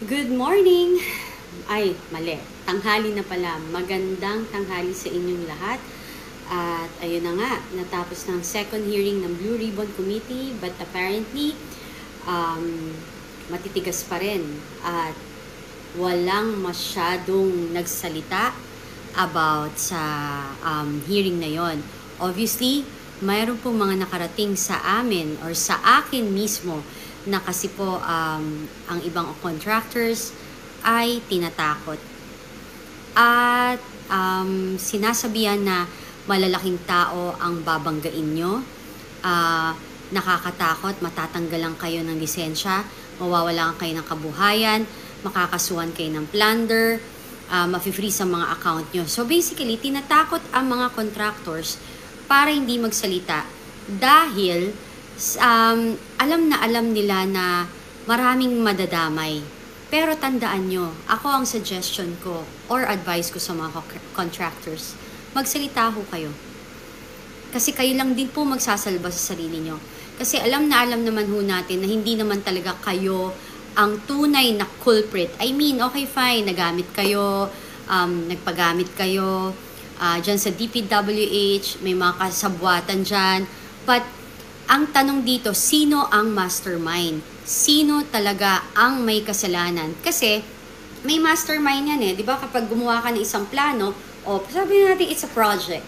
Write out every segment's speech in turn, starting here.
Good morning! Ay, mali. Tanghali na pala. Magandang tanghali sa inyong lahat. At ayun na nga, natapos ng second hearing ng Blue Ribbon Committee, but apparently, matitigas pa rin. At walang masyadong nagsalita about sa hearing na yon. Obviously, mayroon pong mga nakarating sa amin or sa akin mismo na kasi po ang ibang contractors ay tinatakot. At sinasabihan na malalaking tao ang babanggain nyo. Nakakatakot, matatanggalan kayo ng lisensya, mawawalan kayo ng kabuhayan, makakasuhan kayo ng plunder, mafi-freeze ang mga account nyo. So basically, tinatakot ang mga contractors para hindi magsalita dahil alam nila na maraming madadamay. Pero tandaan nyo, ako ang suggestion ko or advice ko sa mga contractors, magsalita ho kayo. Kasi kayo lang din po magsasalba sa sarili nyo. Kasi alam naman ho natin na hindi naman talaga kayo ang tunay na culprit. I mean, okay fine, nagamit kayo, nagpagamit kayo, dyan sa DPWH, may mga kasabwatan dyan. But ang tanong dito, sino ang mastermind? Sino talaga ang may kasalanan? Kasi may mastermind yan eh. Di ba kapag gumawa ka ng isang plano, sabi natin it's a project.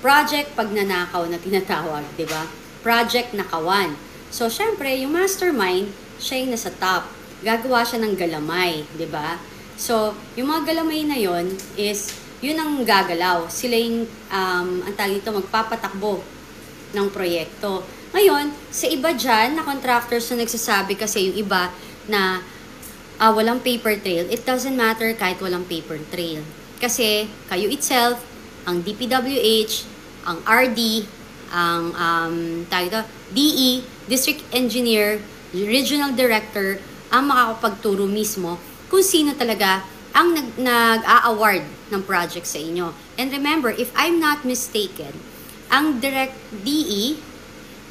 Project pag nanakaw na tinatawag, di ba? Project nakawan. So, syempre, yung mastermind, siya yung nasa top. Gagawa siya ng galamay, di ba? So, yung mga galamay na yon is, yun ang gagalaw. Sila yung, ang tawag dito, magpapatakbo ng proyekto. Ngayon, sa iba dyan na contractors na nagsasabi kasi yung iba na walang paper trail, it doesn't matter kahit walang paper trail. Kasi kayo itself, ang DPWH, ang RD, ang DE, District Engineer, Regional Director, ang makakapagturo mismo kung sino talaga ang nag-a-award ng project sa inyo. And remember, if I'm not mistaken, ang Direct DE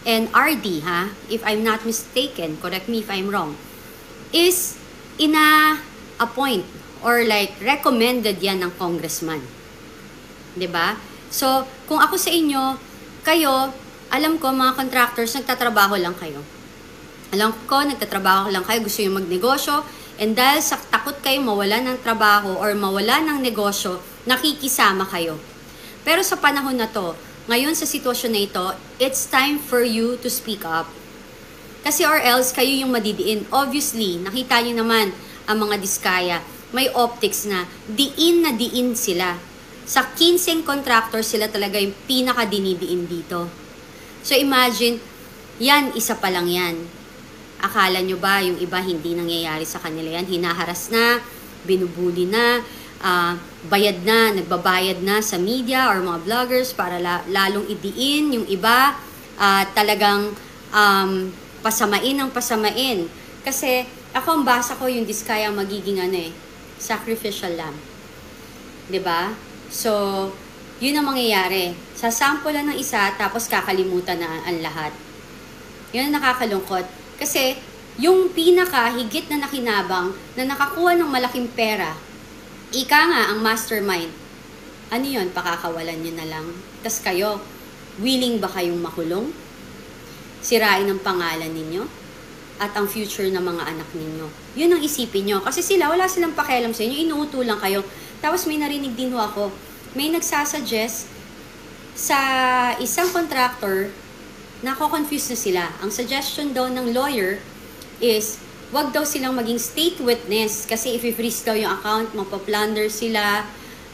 and RD, if I'm not mistaken, correct me if I'm wrong, is ina-appoint or like recommended yan ng congressman. 'Di ba? So, kung ako sa inyo, kayo, alam ko mga contractors, nagtatrabaho lang kayo. Alam ko, nagtatrabaho lang kayo, gusto nyo magnegosyo, and dahil sa takot kayo mawala ng trabaho or mawala ng negosyo, nakikisama kayo. Pero sa panahon na to, ngayon sa sitwasyon na ito, it's time for you to speak up. Kasi or else, kayo yung madidiin. Obviously, nakita nyo naman ang mga diskaya. May optics na diin sila. Sa 15 contractors, sila talaga yung pinaka-dinidiin dito. So imagine, yan, isa pa lang yan. Akala nyo ba yung iba hindi nangyayari sa kanila yan? Hinaharas na, binubuli na, bayad na, nagbabayad na sa media or mga vloggers para lalong idiin yung iba, talagang pasamain ang pasamain. Kasi ako ang basa ko yung diskaya magiging sacrificial lamb. 'Di ba? So, yun ang mangyayari. Sasampulan ng isa tapos kakalimutan na ang lahat. Yun ang nakakalungkot. Kasi yung pinaka-higit na nakinabang na nakakuha ng malaking pera, ika nga ang mastermind, ano yun, pakakawalan nyo na lang. Tas kayo, willing ba kayong makulong? Sirain ang pangalan ninyo? At ang future ng mga anak ninyo? Yun ang isipin nyo. Kasi wala silang pakialam sa inyo, inuuto lang kayo. Tapos may narinig din ako, may nagsasuggest sa isang contractor, nako-confuse na sila. Ang suggestion daw ng lawyer is, wag daw silang maging state witness kasi if-freeze daw yung account, mapaplunder sila,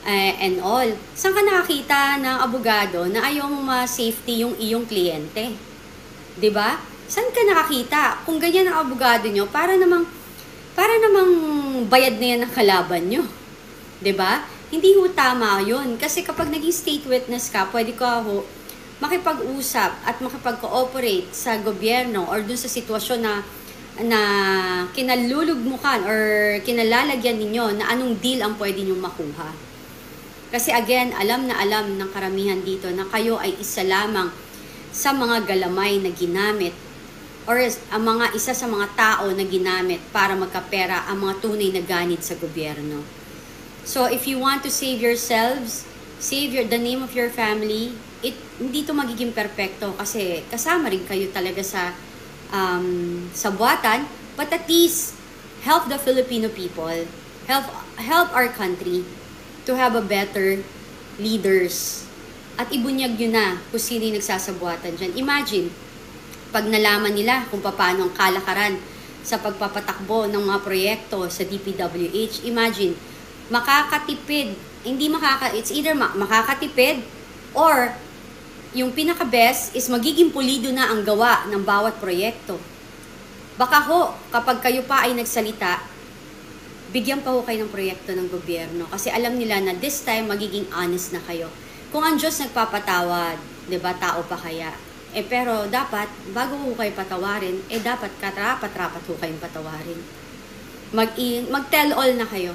and all. Saan ka nakakita ng abogado na ayaw mo ma-safety yung iyong kliyente? 'Di ba? Saan ka nakakita? Kung ganyan ang abogado nyo, para namang bayad na yan ng kalaban nyo. 'Di ba? Hindi ho tama yun. Kasi kapag naging state witness ka, pwede ka makipag-usap at makipag-cooperate sa gobyerno or dun sa sitwasyon na kinalulugmukan or kinalalagyan ninyo na anong deal ang pwede nyo makuha. Kasi again, alam ng karamihan dito na kayo ay isa lamang sa mga galamay na ginamit or ang mga isa sa mga tao na ginamit para magkapera ang mga tunay na ganid sa gobyerno. So if you want to save yourselves, save the name of your family, hindi to magiging perpekto kasi kasama rin kayo talaga sa buwatan, but at least help the Filipino people, help our country to have a better leaders. At ibunyag nyo na kung sino yung nagsasabuatan dyan. Imagine, pag nalaman nila kung paano ang kalakaran sa pagpapatakbo ng mga proyekto sa DPWH, imagine, makakatipid, it's either makakatipid or yung pinaka-best is magiging pulido na ang gawa ng bawat proyekto. Baka ho, kapag kayo pa ay nagsalita, bigyan pa ho kayo ng proyekto ng gobyerno kasi alam nila na this time magiging honest na kayo. Kung ang Diyos nagpapatawad, 'di ba, tao pa kaya? Pero dapat bago ho kayo patawarin, dapat karapat-rapat ho kayong patawarin. Mag-tell all na kayo.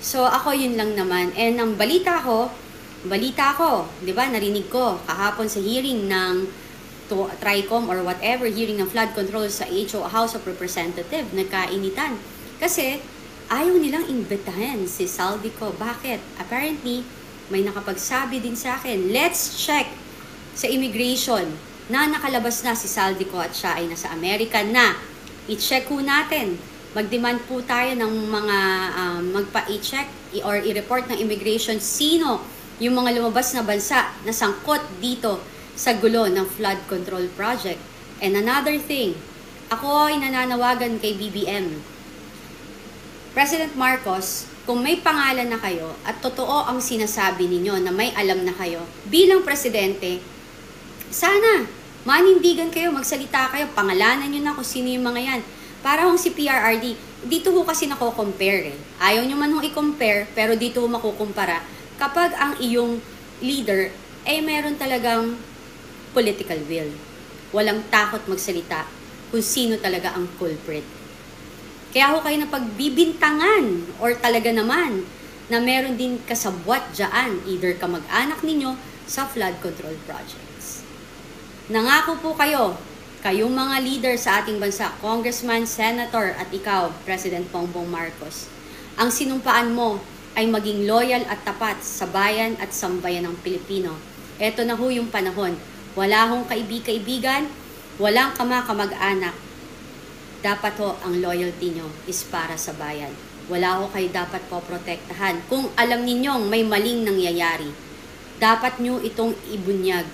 So ako yun lang naman. And ang balita ko, 'di ba, narinig ko kahapon sa hearing ng TRICOM or whatever, hearing ng flood control sa HO, House of Representatives, nagkainitan. Kasi ayaw nilang imbitahan si Saldico. Bakit? Apparently, may nakapagsabi din sa akin, let's check sa immigration na nakalabas na si Saldico at siya ay nasa Amerika na. I-check po natin. Mag-demand po tayo ng mga magpa-i-check or i-report ng immigration sino yung mga lumabas na bansa na sangkot dito sa gulo ng flood control project. And another thing, ako ay nananawagan kay BBM. President Marcos, kung may pangalan na kayo at totoo ang sinasabi ninyo na may alam na kayo, bilang presidente, sana manindigan kayo, magsalita kayo, pangalanan nyo na kung sino yung mga yan. Para hong si PRRD, dito ho kasi nako-compare eh. Ayaw nyo man hong i-compare, pero dito ho makukumpara kapag ang iyong leader ay meron talagang political will. Walang takot magsalita kung sino talaga ang culprit. Kaya ho kayo na pagbibintangan or talaga naman na meron din kasabwat dyan, either kamag-anak ninyo sa flood control projects. Nangako po kayo, kayong mga leader sa ating bansa, Congressman, Senator at ikaw, President Bongbong Marcos, ang sinumpaan mo ay maging loyal at tapat sa bayan at sambayan ng Pilipino. Ito na ho yung panahon. Wala hong kaibig-kaibigan, walang kamag-anak. Dapat ho, ang loyalty nyo is para sa bayan. Wala ho kayo dapat po protektahan. Kung alam ninyong may maling nangyayari, dapat nyo itong ibunyag.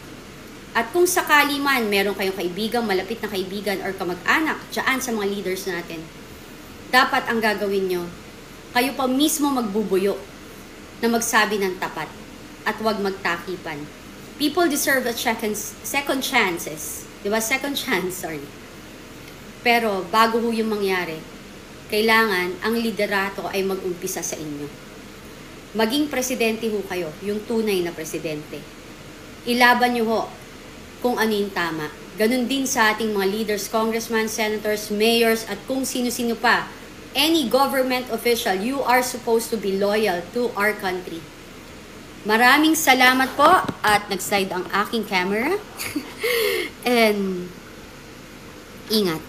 At kung sakali man, meron kayong kaibigan, malapit na kaibigan or kamag-anak dyan sa mga leaders natin, dapat ang gagawin nyo, kayo pa mismo magbubuyo na magsabi ng tapat at huwag magtakipan. People deserve a second chances. Diba? Second chance, sorry. Pero bago ho yung mangyari, kailangan ang liderato ay mag-umpisa sa inyo. Maging presidente ho kayo, yung tunay na presidente. Ilaban nyo ho kung ano yung tama. Ganun din sa ating mga leaders, congressmen, senators, mayors, at kung sino-sino pa. Any government official, you are supposed to be loyal to our country. Maraming salamat po at nag-slide ang aking camera. And ingat.